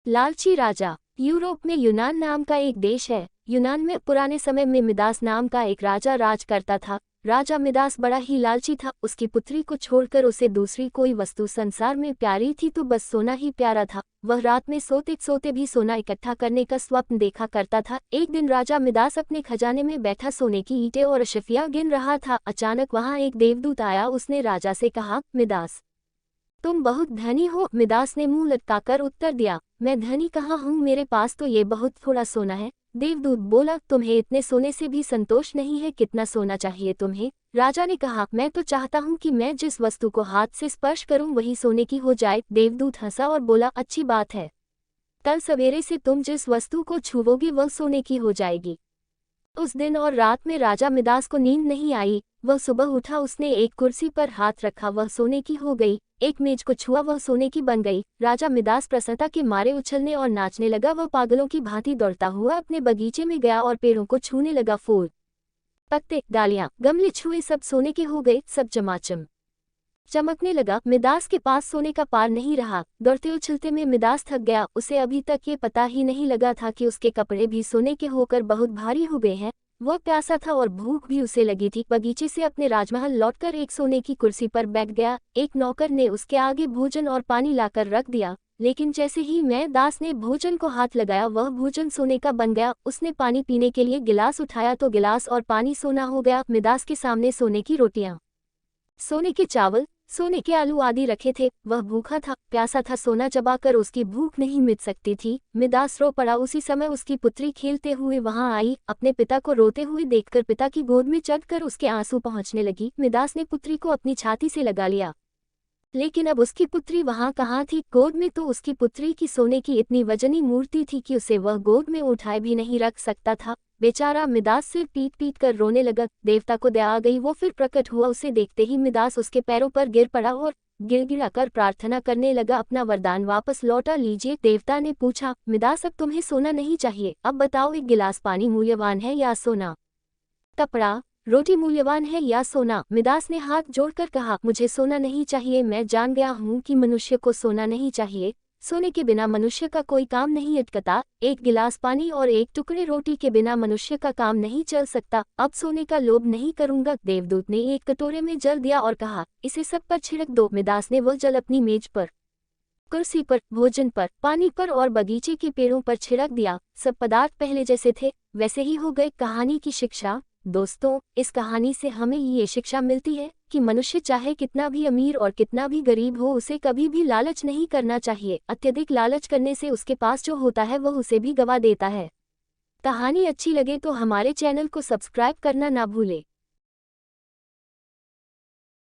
लालची राजा। यूरोप में यूनान नाम का एक देश है। यूनान में पुराने समय में मिदास नाम का एक राजा राज करता था। राजा मिदास बड़ा ही लालची था। उसकी पुत्री को छोड़कर उसे दूसरी कोई वस्तु संसार में प्यारी थी तो बस सोना ही प्यारा था। वह रात में सोते सोते भी सोना इकट्ठा करने का स्वप्न देखा करता था। एक दिन राजा मिदास अपने खजाने में बैठा सोने की ईंटें और अशफियां गिन रहा था। अचानक वहां एक देवदूत आया। उसने राजा से कहा, मिदास, तुम बहुत धनी हो। मिदास ने मुंह लटकाकर उत्तर दिया, मैं धनी कहाँ हूँ, मेरे पास तो ये बहुत थोड़ा सोना है। देवदूत बोला, तुम्हें इतने सोने से भी संतोष नहीं है, कितना सोना चाहिए तुम्हें? राजा ने कहा, मैं तो चाहता हूँ कि मैं जिस वस्तु को हाथ से स्पर्श करूँ वही सोने की हो जाए। देवदूत हंसा और बोला, अच्छी बात है, कल सवेरे से तुम जिस वस्तु को छुओगे वह सोने की हो जाएगी। उस दिन और रात में राजा मिदास को नींद नहीं आई। वह सुबह उठा, उसने एक कुर्सी पर हाथ रखा, वह सोने की हो गई। एक मेज को छुआ, वह सोने की बन गई। राजा मिदास प्रसन्नता के मारे उछलने और नाचने लगा। वह पागलों की भांति दौड़ता हुआ अपने बगीचे में गया और पेड़ों को छूने लगा। फूल, पत्ते, डालियां, गमले छुए, सब सोने के हो गए, सब चमाचम चमकने लगा। मिदास के पास सोने का पार नहीं रहा। दौड़ते उछलते में मिदास थक गया। उसे अभी तक ये पता ही नहीं लगा था कि उसके कपड़े भी सोने के होकर बहुत भारी हो गए हैं। वह प्यासा था और भूख भी उसे लगी थी। बगीचे से अपने राजमहल लौटकर एक सोने की कुर्सी पर बैठ गया। एक नौकर ने उसके आगे भोजन और पानी लाकर रख दिया, लेकिन जैसे ही मिदास ने भोजन को हाथ लगाया वह भोजन सोने का बन गया। उसने पानी पीने के लिए गिलास उठाया तो गिलास और पानी सोना हो गया। मिदास के सामने सोने की रोटियां, सोने के चावल, सोने के आलू आदि रखे थे। वह भूखा था, प्यासा था, सोना चबाकर उसकी भूख नहीं मिट सकती थी। मिदास रो पड़ा। उसी समय उसकी पुत्री खेलते हुए वहां आई। अपने पिता को रोते हुए देखकर पिता की गोद में चढ़कर उसके आंसू पहुंचने लगी। मिदास ने पुत्री को अपनी छाती से लगा लिया, लेकिन अब उसकी पुत्री वहां कहाँ थी? गोद में तो उसकी पुत्री की सोने की इतनी वजनी मूर्ति थी कि उसे वह गोद में उठाए भी नहीं रख सकता था। बेचारा मिदास सिर पीट पीट कर रोने लगा। देवता को दया आ गई, वो फिर प्रकट हुआ। उसे देखते ही मिदास उसके पैरों पर गिर पड़ा और गिड़गिड़ा कर प्रार्थना करने लगा, अपना वरदान वापस लौटा लीजिए। देवता ने पूछा, मिदास, अब तुम्हें सोना नहीं चाहिए, अब बताओ, एक गिलास पानी मूल्यवान है या सोना? कपड़ा, रोटी मूल्यवान है या सोना? मिदास ने हाथ जोड़कर कहा, मुझे सोना नहीं चाहिए। मैं जान गया हूँ कि मनुष्य को सोना नहीं चाहिए। सोने के बिना मनुष्य का कोई काम नहीं अटकता। एक गिलास पानी और एक टुकड़े रोटी के बिना मनुष्य का काम नहीं चल सकता। अब सोने का लोभ नहीं करूंगा। देवदूत ने एक कटोरे में जल दिया और कहा, इसे सब पर छिड़क दो। मिदास ने वह जल अपनी मेज पर, कुर्सी पर, भोजन पर, पानी पर और बगीचे के पेड़ों पर छिड़क दिया। सब पदार्थ पहले जैसे थे वैसे ही हो गए। कहानी की शिक्षा। दोस्तों, इस कहानी से हमें ये शिक्षा मिलती है कि मनुष्य चाहे कितना भी अमीर और कितना भी गरीब हो, उसे कभी भी लालच नहीं करना चाहिए। अत्यधिक लालच करने से उसके पास जो होता है वह उसे भी गवा देता है। कहानी अच्छी लगे तो हमारे चैनल को सब्सक्राइब करना ना भूले।